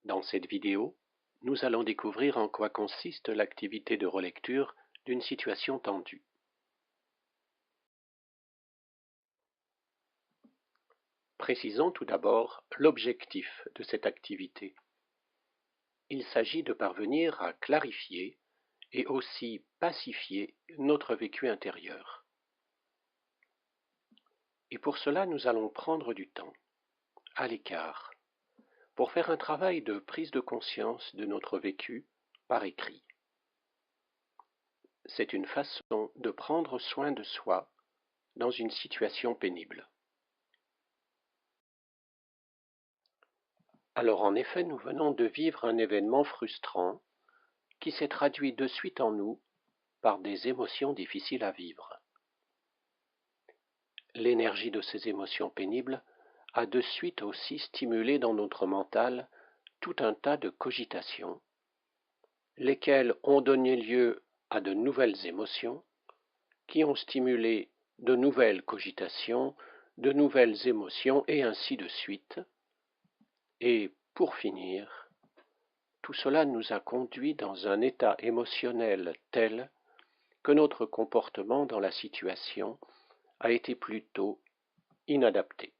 Dans cette vidéo, nous allons découvrir en quoi consiste l'activité de relecture d'une situation tendue. Précisons tout d'abord l'objectif de cette activité. Il s'agit de parvenir à clarifier et aussi pacifier notre vécu intérieur. Et pour cela, nous allons prendre du temps, à l'écart, pour faire un travail de prise de conscience de notre vécu par écrit. C'est une façon de prendre soin de soi dans une situation pénible. Alors en effet, nous venons de vivre un événement frustrant qui s'est traduit de suite en nous par des émotions difficiles à vivre. L'énergie de ces émotions pénibles a de suite aussi stimulé dans notre mental tout un tas de cogitations, lesquelles ont donné lieu à de nouvelles émotions, qui ont stimulé de nouvelles cogitations, de nouvelles émotions, et ainsi de suite. Et pour finir, tout cela nous a conduits dans un état émotionnel tel que notre comportement dans la situation a été plutôt inadapté.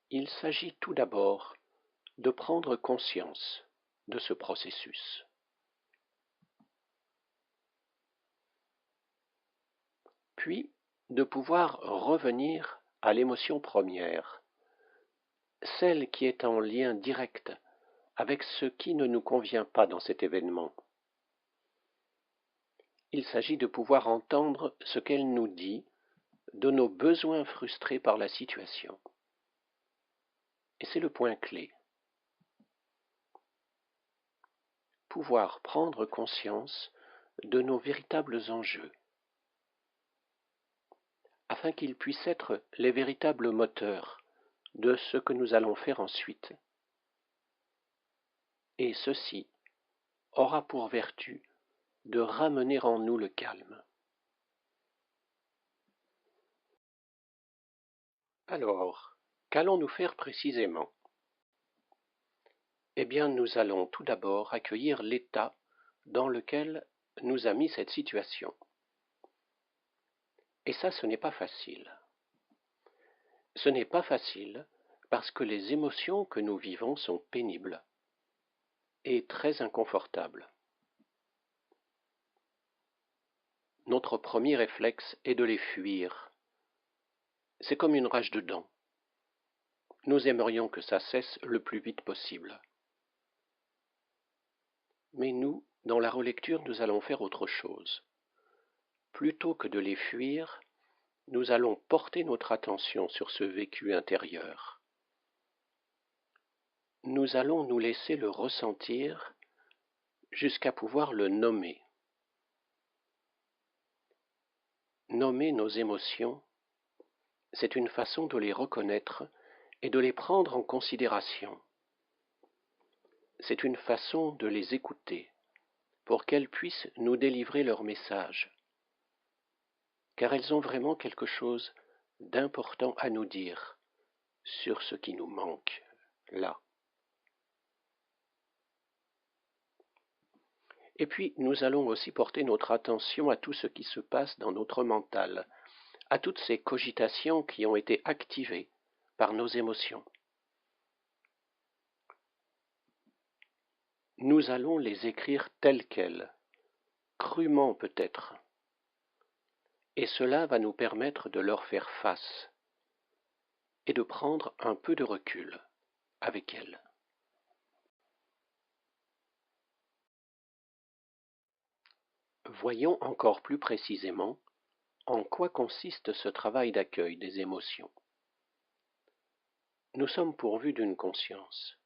Il s'agit tout d'abord de prendre conscience de ce processus. Puis de pouvoir revenir à l'émotion première, celle qui est en lien direct avec ce qui ne nous convient pas dans cet événement. Il s'agit de pouvoir entendre ce qu'elle nous dit de nos besoins frustrés par la situation. Et c'est le point clé. Pouvoir prendre conscience de nos véritables enjeux, afin qu'ils puissent être les véritables moteurs de ce que nous allons faire ensuite. Et ceci aura pour vertu de ramener en nous le calme. Alors, qu'allons-nous faire précisément ? Eh bien, nous allons tout d'abord accueillir l'état dans lequel nous a mis cette situation. Et ça, ce n'est pas facile. Ce n'est pas facile parce que les émotions que nous vivons sont pénibles et très inconfortables. Notre premier réflexe est de les fuir. C'est comme une rage de dents. Nous aimerions que ça cesse le plus vite possible. Mais nous, dans la relecture, nous allons faire autre chose. Plutôt que de les fuir, nous allons porter notre attention sur ce vécu intérieur. Nous allons nous laisser le ressentir jusqu'à pouvoir le nommer. Nommer nos émotions, c'est une façon de les reconnaître et de les prendre en considération. C'est une façon de les écouter pour qu'elles puissent nous délivrer leur message, car elles ont vraiment quelque chose d'important à nous dire sur ce qui nous manque là. Et puis, nous allons aussi porter notre attention à tout ce qui se passe dans notre mental, à toutes ces cogitations qui ont été activées par nos émotions. Nous allons les écrire telles quelles, crûment peut-être, et cela va nous permettre de leur faire face et de prendre un peu de recul avec elles. Voyons encore plus précisément en quoi consiste ce travail d'accueil des émotions. Nous sommes pourvus d'une conscience.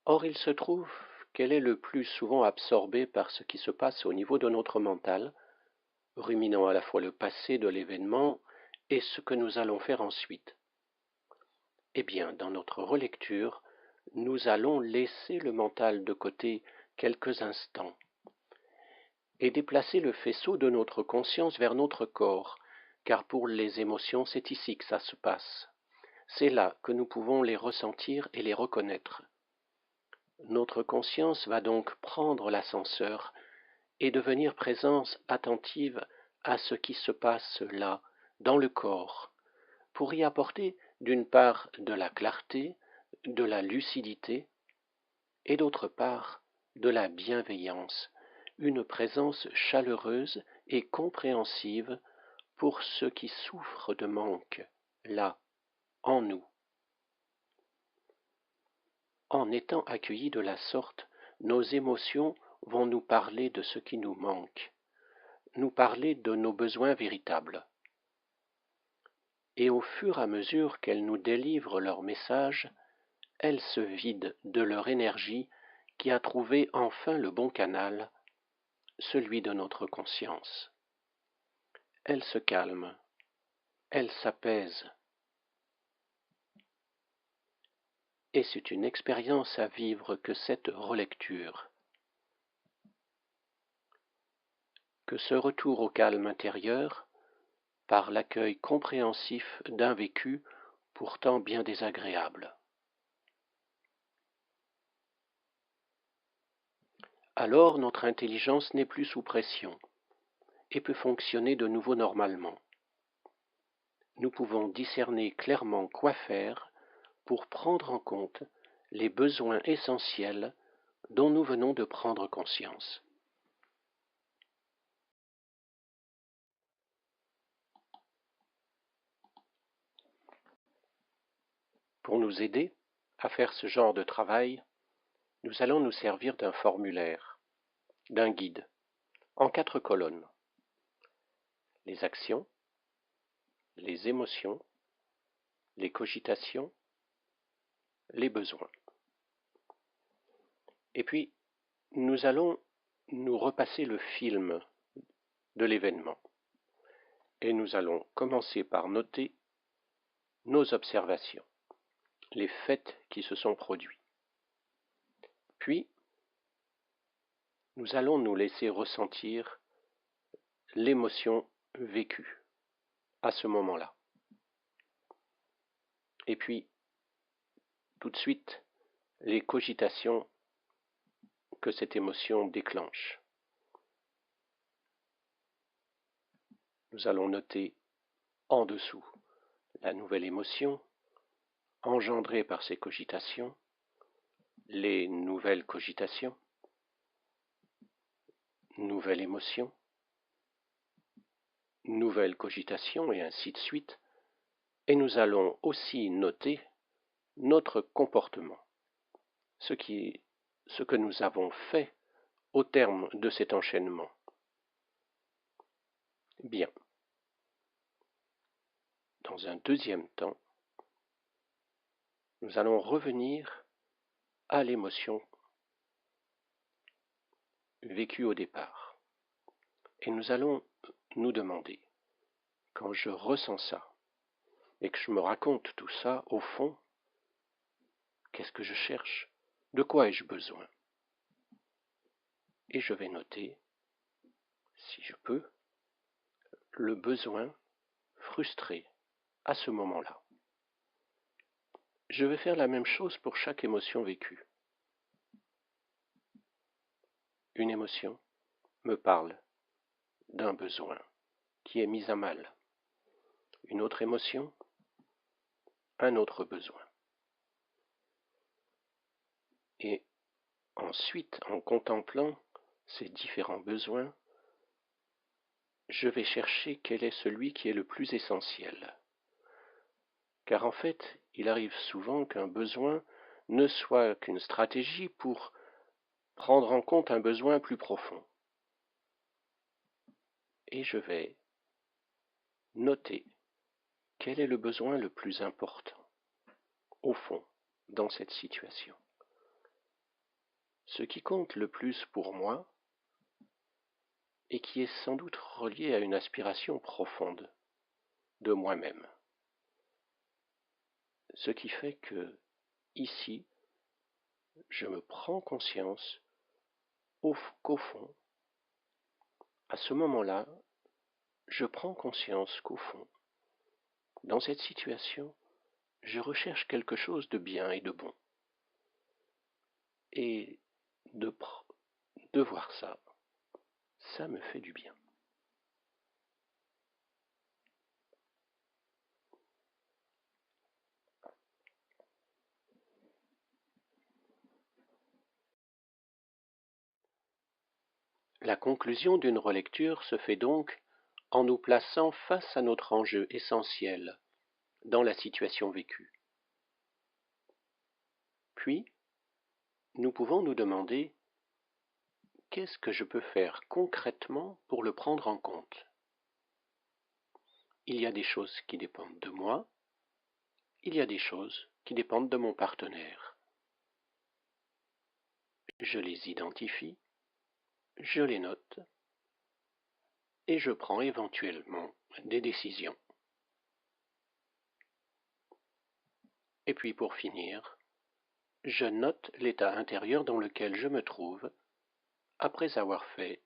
Or, il se trouve qu'elle est le plus souvent absorbée par ce qui se passe au niveau de notre mental, ruminant à la fois le passé de l'événement et ce que nous allons faire ensuite. Eh bien, dans notre relecture, nous allons laisser le mental de côté quelques instants et déplacer le faisceau de notre conscience vers notre corps, car pour les émotions, c'est ici que ça se passe. C'est là que nous pouvons les ressentir et les reconnaître. Notre conscience va donc prendre l'ascenseur et devenir présence attentive à ce qui se passe là, dans le corps, pour y apporter d'une part de la clarté, de la lucidité, et d'autre part de la bienveillance, une présence chaleureuse et compréhensive pour ceux qui souffrent de manque, là, en nous. En étant accueillis de la sorte, nos émotions vont nous parler de ce qui nous manque, nous parler de nos besoins véritables. Et au fur et à mesure qu'elles nous délivrent leur message, elles se vident de leur énergie qui a trouvé enfin le bon canal, celui de notre conscience. Elles se calment, elles s'apaisent. Et c'est une expérience à vivre que cette relecture, que ce retour au calme intérieur, par l'accueil compréhensif d'un vécu pourtant bien désagréable. Alors notre intelligence n'est plus sous pression et peut fonctionner de nouveau normalement. Nous pouvons discerner clairement quoi faire pour prendre en compte les besoins essentiels dont nous venons de prendre conscience. Pour nous aider à faire ce genre de travail, nous allons nous servir d'un formulaire, d'un guide, en 4 colonnes. Les actions, les émotions, les cogitations, les besoins. Et puis, nous allons nous repasser le film de l'événement. Et nous allons commencer par noter nos observations, les faits qui se sont produits. Puis, nous allons nous laisser ressentir l'émotion vécue à ce moment-là. Et puis, tout de suite, les cogitations que cette émotion déclenche. Nous allons noter en dessous la nouvelle émotion engendrée par ces cogitations, les nouvelles cogitations, nouvelle émotion, nouvelle cogitation et ainsi de suite. Et nous allons aussi noter notre comportement, ce que nous avons fait au terme de cet enchaînement. Bien. Dans un deuxième temps, nous allons revenir à l'émotion vécue au départ. Et nous allons nous demander, quand je ressens ça, et que je me raconte tout ça, au fond, qu'est-ce que je cherche? De quoi ai-je besoin? Et je vais noter, si je peux, le besoin frustré à ce moment-là. Je vais faire la même chose pour chaque émotion vécue. Une émotion me parle d'un besoin qui est mis à mal. Une autre émotion, un autre besoin. Et ensuite, en contemplant ces différents besoins, je vais chercher quel est celui qui est le plus essentiel. Car en fait, il arrive souvent qu'un besoin ne soit qu'une stratégie pour prendre en compte un besoin plus profond. Et je vais noter quel est le besoin le plus important, au fond, dans cette situation. Ce qui compte le plus pour moi, et qui est sans doute relié à une aspiration profonde de moi-même. Ce qui fait que, ici, je me prends conscience qu'au fond, à ce moment-là, je prends conscience qu'au fond, dans cette situation, je recherche quelque chose de bien et de bon. Et de voir ça, ça me fait du bien. La conclusion d'une relecture se fait donc en nous plaçant face à notre enjeu essentiel dans la situation vécue. Puis, nous pouvons nous demander qu'est-ce que je peux faire concrètement pour le prendre en compte? Il y a des choses qui dépendent de moi, il y a des choses qui dépendent de mon partenaire. Je les identifie, je les note et je prends éventuellement des décisions. Et puis pour finir, je note l'état intérieur dans lequel je me trouve après avoir fait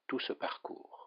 tout ce parcours.